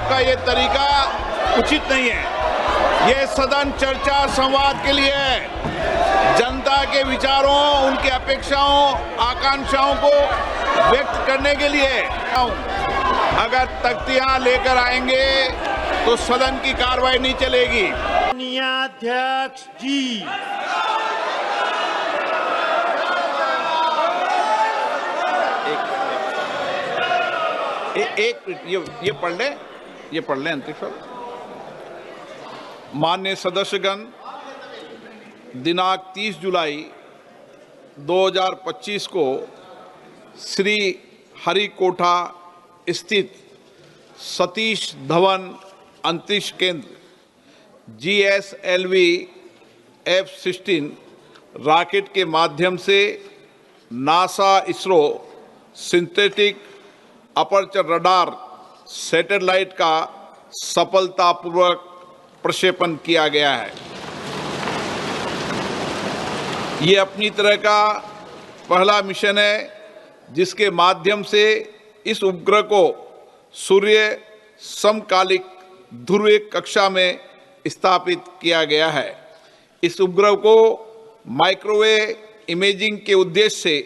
आपका ये तरीका उचित नहीं है। ये सदन चर्चा संवाद के लिए है, जनता के विचारों, उनकी अपेक्षाओं, आकांक्षाओं को व्यक्त करने के लिए। अगर तख्तियां लेकर आएंगे तो सदन की कार्रवाई नहीं चलेगी। अध्यक्ष जी, ये पढ़ लें अंतिम। माननीय सदस्यगण, दिनांक 30 जुलाई 2025 को श्री हरिकोटा स्थित सतीश धवन अंतरिक्ष केंद्र GSLV F-16 रॉकेट के माध्यम से NASA ISRO synthetic aperture radar satellite का सफलतापूर्वक प्रक्षेपण किया गया है। ये अपनी तरह का पहला मिशन है जिसके माध्यम से इस उपग्रह को सूर्य समकालिक ध्रुवीय कक्षा में स्थापित किया गया है। इस उपग्रह को माइक्रोवेव इमेजिंग के उद्देश्य से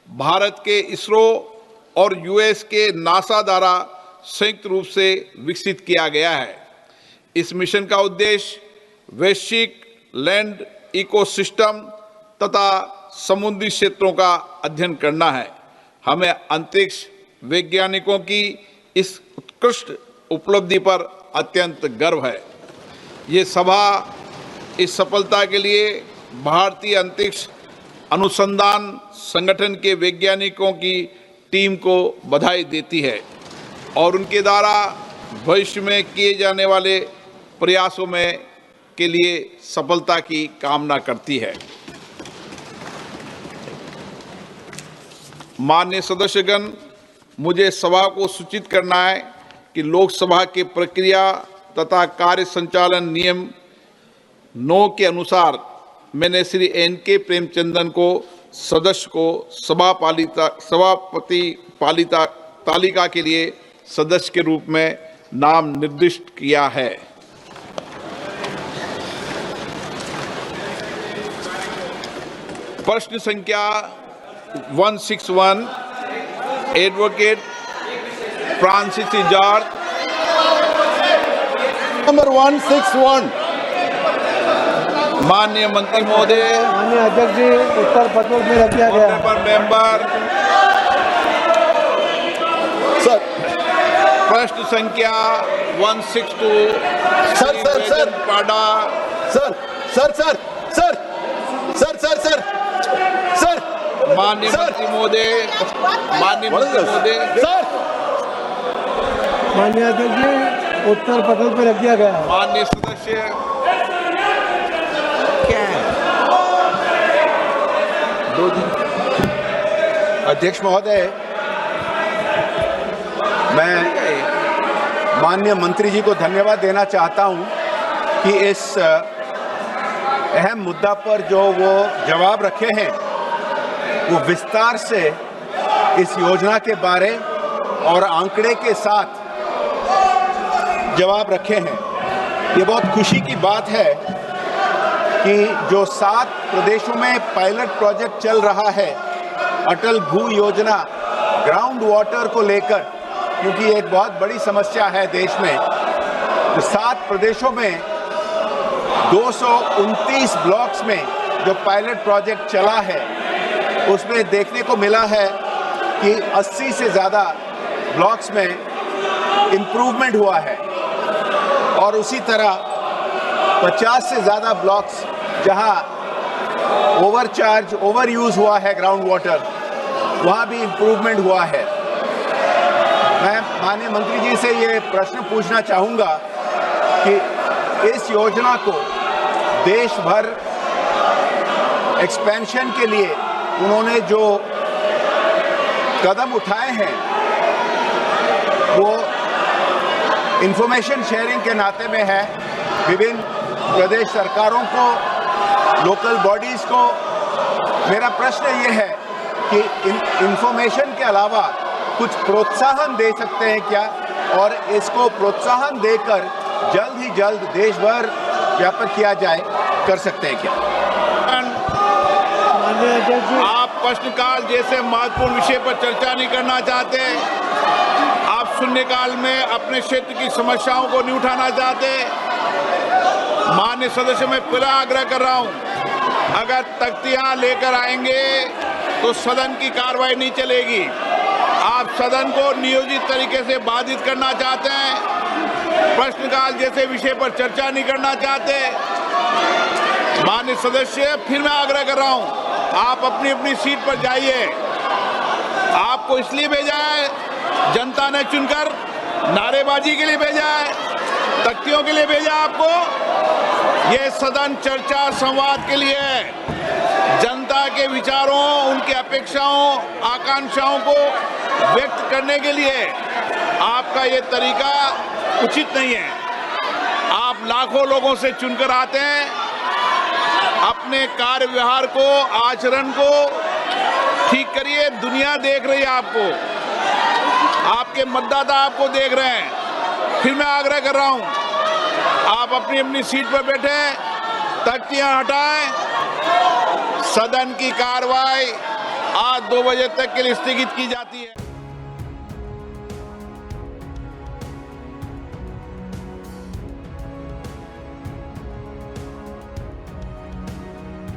भारत के इसरो और US के नासा द्वारा संयुक्त रूप से विकसित किया गया है। इस मिशन का उद्देश्य वैश्विक लैंड इकोसिस्टम तथा समुद्री क्षेत्रों का अध्ययन करना है। हमें अंतरिक्ष वैज्ञानिकों की इस उत्कृष्ट उपलब्धि पर अत्यंत गर्व है। ये सभा इस सफलता के लिए भारतीय अंतरिक्ष अनुसंधान संगठन के वैज्ञानिकों की टीम को बधाई देती है और उनके द्वारा भविष्य में किए जाने वाले प्रयासों में के लिए सफलता की कामना करती है। माननीय सदस्यगण, मुझे सभा को सूचित करना है कि लोकसभा की प्रक्रिया तथा कार्य संचालन नियम 9 के अनुसार मैंने श्री NK प्रेमचंदन को सदस्य को सभापति पालिता तालिका के लिए सदस्य के रूप में नाम निर्दिष्ट किया है। प्रश्न संख्या 161 एडवोकेट फ्रांसिस जॉर्ज। नंबर 161। माननीय मंत्री महोदय, माननीय अध्यक्ष जी, उत्तर पत्र में रख दिया गया। मेंबर सर, प्रश्न संख्या 162 सर पाडा। सर माननीय मंत्री महोदय, सर, माननीय अध्यक्ष जी, उत्तर पटल पे रख दिया गया। माननीय सदस्य, अध्यक्ष महोदय, मैं माननीय मंत्री जी को धन्यवाद देना चाहता हूं कि इस अहम मुद्दा पर जो वो जवाब रखे हैं वो विस्तार से इस योजना के बारे और आंकड़े के साथ जवाब रखे हैं। ये बहुत खुशी की बात है कि जो 7 प्रदेशों में पायलट प्रोजेक्ट चल रहा है अटल भू योजना ग्राउंड वाटर को लेकर, क्योंकि एक बहुत बड़ी समस्या है देश में, तो 7 प्रदेशों में 229 ब्लॉक्स में जो पायलट प्रोजेक्ट चला है उसमें देखने को मिला है कि 80 से ज़्यादा ब्लॉक्स में इम्प्रूवमेंट हुआ है और उसी तरह 50 से ज़्यादा ब्लॉक्स जहां ओवरचार्ज ओवर यूज़ हुआ है ग्राउंड वाटर, वहाँ भी इम्प्रूवमेंट हुआ है। मैं माननीय मंत्री जी से ये प्रश्न पूछना चाहूँगा कि इस योजना को देश भर एक्सपेंशन के लिए उन्होंने जो कदम उठाए हैं वो इंफॉर्मेशन शेयरिंग के नाते में है। विभिन्न प्रदेश सरकारों को, लोकल बॉडीज़ को मेरा प्रश्न ये है कि इंफॉर्मेशन के अलावा कुछ प्रोत्साहन दे सकते हैं क्या और इसको प्रोत्साहन देकर जल्द ही जल्द देश भर व्यापक किया जाए, कर सकते हैं क्या? माननीय अध्यक्ष जी, आप प्रश्नकाल जैसे महत्वपूर्ण विषय पर चर्चा नहीं करना चाहते, आप शून्यकाल में अपने क्षेत्र की समस्याओं को नहीं उठाना चाहते। माननीय सदस्य, मैं फिर आग्रह कर रहा हूं, अगर तख्तियां लेकर आएंगे तो सदन की कार्रवाई नहीं चलेगी। आप सदन को नियोजित तरीके से बाधित करना चाहते हैं, प्रश्नकाल जैसे विषय पर चर्चा नहीं करना चाहते। माननीय सदस्य, फिर मैं आग्रह कर रहा हूं, आप अपनी अपनी सीट पर जाइए। आपको इसलिए भेजा है, जनता ने चुनकर, नारेबाजी के लिए भेजा है, तख्तियों के लिए भेजा आपको? ये सदन चर्चा संवाद के लिए है, जनता के विचारों, उनके अपेक्षाओं, आकांक्षाओं को व्यक्त करने के लिए। आपका ये तरीका उचित नहीं है। आप लाखों लोगों से चुनकर आते हैं, अपने कार्य व्यवहार को, आचरण को ठीक करिए। दुनिया देख रही है आपको, आपके मतदाता आपको देख रहे हैं। फिर मैं आग्रह कर रहा हूं, आप अपनी अपनी सीट पर बैठे, तख्तियां हटाएं। सदन की कार्रवाई आज 2 बजे तक के लिए स्थगित की जाती है।